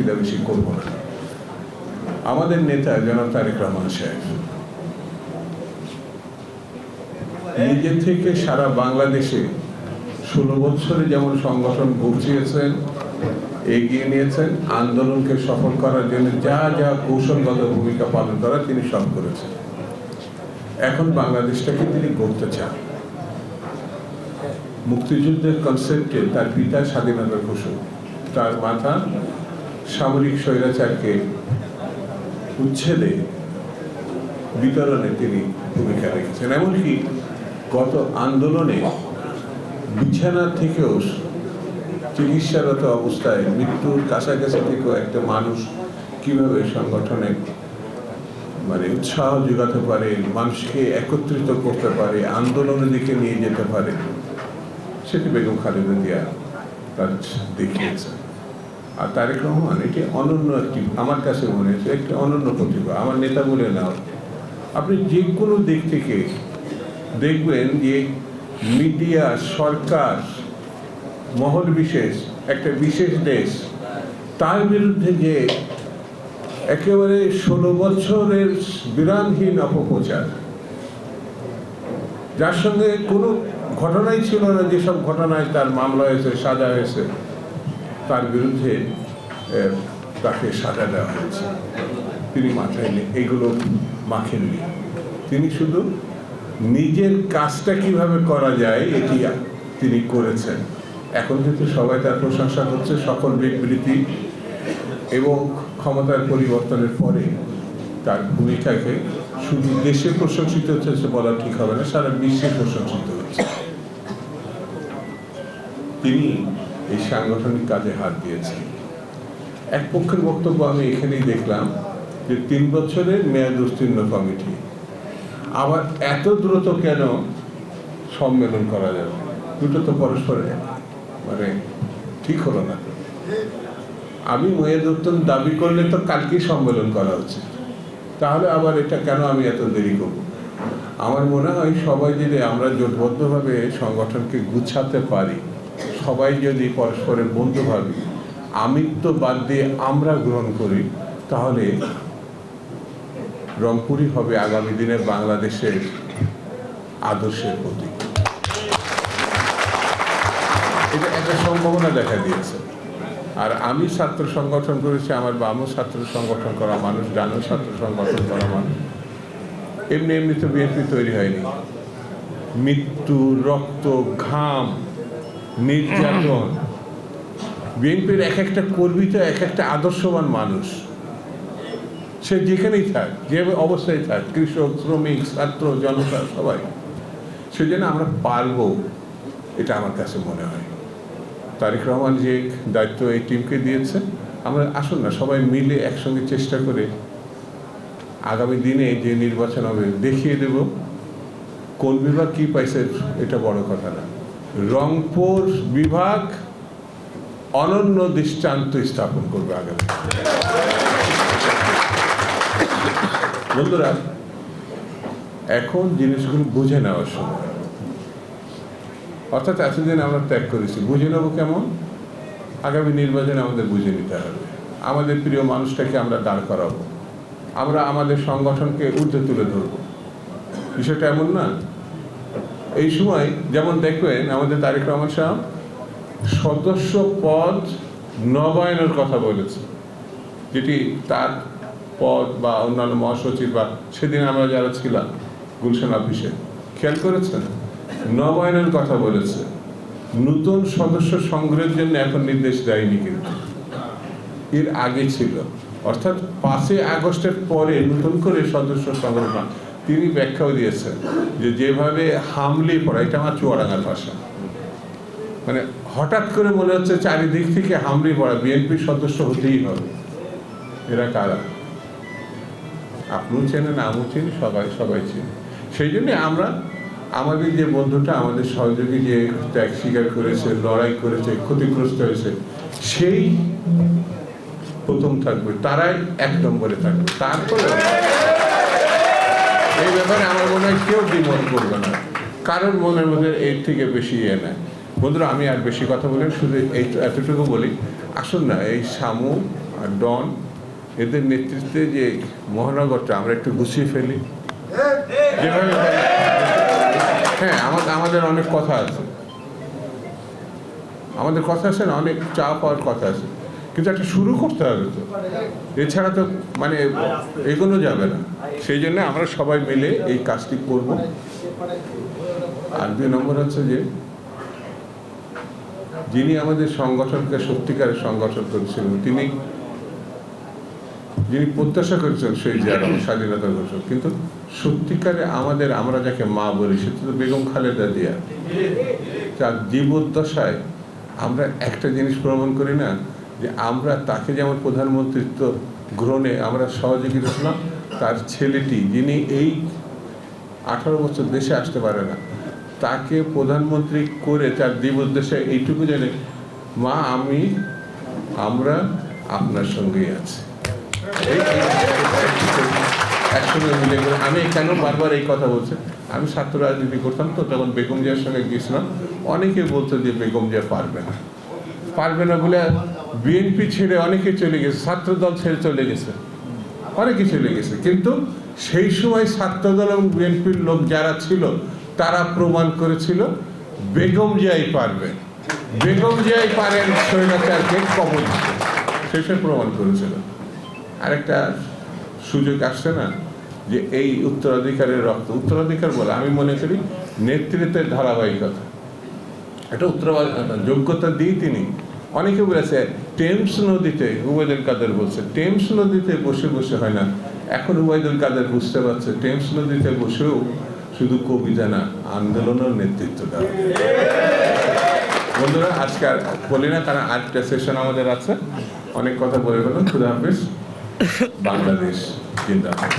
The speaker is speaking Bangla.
বক্তৃতা বেশি করব না। আমাদের নেতা জনাব তারেক রহমান সাহেব নিজে থেকে সারা বাংলাদেশে 16 বছরে যেমন সংগঠন গড়িয়েছেন, এগিয়ে নিয়েছেন, আন্দোলনকে সফল করার জন্য যা যা কৌশলগত ভূমিকা পালন করা তিনি সব করেছেন। এখন বাংলাদেশটাকে তিনি গড়তে চান। মুক্তিযুদ্ধের কনসেপ্টে তার পিতা স্বাধীনতার ঘোষক, তার মাতা সামরিক স্বৈরাচারকে উচ্ছেদে বিতরণে তিনি ভূমিকা রেখেছেন। এমনকি গত আন্দোলনে বিছানা থেকেও চিকিৎসারত অবস্থায় মৃত্যুর কাছাকাছি থেকেও একটা মানুষ কিভাবে সংগঠনে উৎসাহ যোগাতে পারে, মানুষকে একত্রিত করতে পারে, আন্দোলনের দিকে নিয়ে যেতে পারে, সেটি বেগম খালেদা জিয়া তার দেখিয়েছে। আর তারেক রহমান এটি অনন্য একটি, আমার কাছে মনে হয়েছে একটি অনন্য প্রতিভা। আমার নেতা বলে নাও, আপনি যে কোনো দিক থেকে দেখবেন যে মিডিয়া, সরকার, মহল বিশেষ, একটা বিশেষ দেশ, তার বিরুদ্ধে যে একেবারে 16 বছরের বিরামহীন অপপ্রচার, যার সঙ্গে কোনো ঘটনাই ছিল না, যেসব ঘটনায় তার মামলা হয়েছে, সাজা হয়েছে, তার বিরুদ্ধে তাকে সাজা দেওয়া হয়েছে, তিনি মাথায় এগুলো মাখেননি। তিনি শুধু নিজের কাজটা কিভাবে করা যায় এটি তিনি করেছেন। এখন কিন্তু সবাই তার প্রশংসা করছে। সকল বিবৃতি এবং ক্ষমতার পরিবর্তনের পরে তার ভূমিকাকে শুধু দেশে প্রশংসিত হচ্ছে বলা ঠিক হবে না, সারা বিশ্বে প্রশংসিত হচ্ছে। তিনি এই সাংগঠনিক কাজে হাত দিয়েছেন। এক পক্ষের বক্তব্য আমি এখানেই দেখলাম যে 3 বছরের মেয়াদ উত্তীর্ণ কমিটি, আবার এত দ্রুত কেন সম্মেলন করা যাবে? দুটো তো পরস্পরে ঠিক হলো না। আমি মেয়াদ উত্তীর্ণ দাবি করলে তো কালকেই সম্মেলন করা উচিত, তাহলে আবার এটা কেন আমি এত দেরি করব? আমার মনে হয় সবাই যদি আমরা জোটবদ্ধভাবে সংগঠনকে গুছাতে পারি, সবাই যদি পরস্পরের বন্ধু ভাবি, আমিত্ব বাদ দিয়ে আমরা গ্রহণ করি, তাহলে রংপুরই হবে আগামী দিনে বাংলাদেশের আদর্শের প্রতীক। এটা একটা সম্ভাবনা দেখা দিয়েছে। আর আমি ছাত্র সংগঠন করেছি, আমার বামও ছাত্র সংগঠন করা মানুষ, ডানও ছাত্র সংগঠন করা মানুষ। এমনি এমনি তো বিএনপি তৈরি হয়নি। মৃত্যু, রক্ত, ঘাম, নির্যাতন, বিএনপির এক একটা কর্মী তো এক একটা আদর্শবান মানুষ। সে যেখানেই থাক, যে অবস্থায় থাক, কৃষক, শ্রমিক, ছাত্র, জনতা, সবাই, সেজন্য আমরা পারবো, এটা আমার কাছে মনে হয়। তারেক রহমান যে দায়িত্ব এই টিমকে দিয়েছে, আমরা আসুন না সবাই মিলে একসঙ্গে চেষ্টা করে আগামী দিনে যে নির্বাচন হবে দেখিয়ে দেব কোন বিভাগ কি পাইছে। এটা বড় কথা না, রংপুর বিভাগ অনন্য দৃষ্টান্ত স্থাপন করবে আগামী। বন্ধুরা, এখন জিনিসগুলো বুঝে নেওয়ার সময়। অর্থাৎ এতদিন আমরা ত্যাগ করেছি, বুঝে নেবো কেমন? আগামী নির্বাচনে আমাদের বুঝে নিতে হবে। আমাদের প্রিয় মানুষটাকে আমরা দাঁড় করাবো, আমরা আমাদের সংগঠনকে ঊর্ধ্বে তুলে ধরব। বিষয়টা এমন না, এই সময় যেমন দেখবেন আমাদের তারেক রহমান সাহেব সদস্য পদ নবায়নের কথা বলেছে, যেটি তার পদ বা অন্যান্য মহাসচিব বা সেদিন আমরা যারা ছিলাম গুলশান অফিসে, খেয়াল করেছেন, নবায়নের কথা বলেছে। নতুন সদস্য সংগ্রহের জন্য এখন নির্দেশ দেয়নি, কিন্তু এর আগে ছিল। অর্থাৎ 5 আগস্টের পরে নতুন করে সদস্য সংগ্রহ। তিনি ব্যাখ্যাও দিয়েছেন যে যেভাবে হামলে পড়া, এটা আমার চুয়াডাঙ্গার ভাষা, হঠাৎ করে মনে হচ্ছে চারিদিক থেকে হামলে পড়া, বিএনপির সদস্য হতেই হবে। এরা কারা? আপনিও চেনেন, আমিও চিনি, সবাই চিনি। সেই জন্য আমরা আমাদের যে বন্ধুটা, আমাদের সহযোগী যে ত্যাগ স্বীকার করেছে, লড়াই করেছে, ক্ষতিগ্রস্ত হয়েছে, সেই প্রথম থাকবে, তারাই 1 নম্বরে থাকবে। তারপরে এই ব্যাপারে আমার মনে হয় কেউ দ্বিমত করবে না, কারোর মনের মধ্যে এর থেকে বেশি নেয়। বন্ধুরা, আমি আর বেশি কথা বলি, শুধু এতটুকু বলি, আসুন না এই আর ডন, এদের নেতৃত্বে যে মহানগরটা আমরা একটু গুছিয়ে ফেলি, যেভাবে হ্যাঁ আমাদের অনেক কথা আছে, আমাদের কথা আছে না, অনেক চা পাওয়ার কথা আছে, কিন্তু একটা শুরু করতে হবে তো, এছাড়া তো মানে এগোনো যাবে না। সেই জন্য আমরা সবাই মিলে এই কাজটি করব। আর 2 নম্বর হচ্ছে যে যিনি আমাদের সংগঠনকে সত্যিকারের সংগঠন করেছিলেন, যিনি প্রত্যাশা করেছেন সেই স্বাধীনতা ঘোষক, কিন্তু সত্যিকারে আমরা যাকে মা বলি সেটা তো বেগম খালেদা জিয়া। তার জীবদ্দশায় আমরা একটা জিনিস প্রমাণ করি না, যে আমরা তাকে যেমন প্রধানমন্ত্রিত্ব গ্রহণে আমরা সহযোগিতা ছিলাম, তার ছেলেটি যিনি এই 18 বছর দেশে আসতে পারে না, তাকে প্রধানমন্ত্রী করে তার জীবদ্দশায় এইটুকু জানে, মা আমরা আপনার সঙ্গেই আছি। একসঙ্গে মিলে গেলে আমি কেন বারবার এই কথা বলছি, আমি ছাত্র রাজনীতি করতাম তো, তখন বেগম জিয়ার সঙ্গে গিয়েছিলাম। অনেকে বলতো যে বেগম জিয়া পারবে না বলে বিএনপি ছেড়ে অনেকে চলে গেছে, ছাত্রদল ছেড়ে চলে গেছে, অনেকে চলে গেছে, কিন্তু সেই সময় ছাত্রদল এবং বিএনপির লোক যারা ছিল তারা প্রমাণ করেছিল বেগম জিয়াই পারেন স্বৈরাচারকে কবল দিতে, শেষে প্রমাণ করেছিল। আরেকটা সুযোগ আসছে না, যে এই উত্তরাধিকারের রক্ত, উত্তরাধিকার বলে আমি মনে করি নেতৃত্বের ধারাবাহিকতা, একটা যোগ্যতা দিয়ে তিনি অনেকে বলেছে টেমস নদীতে, উবায়দুল কাদের বলছে টেমস নদীতে বসে বসে হয় না। এখন উবায়দুল কাদের বুঝতে পারছে টেমস নদীতে বসেও শুধু কবিতা না, আন্দোলনের নেতৃত্ব দেওয়া। বন্ধুরা, আজকে আর বলি না, কারণ আরেকটা সেশন আমাদের আছে, অনেক কথা বলে গেলাম। খুদা হাফেজ। বাংলাদেশ জিন্দাবাদ।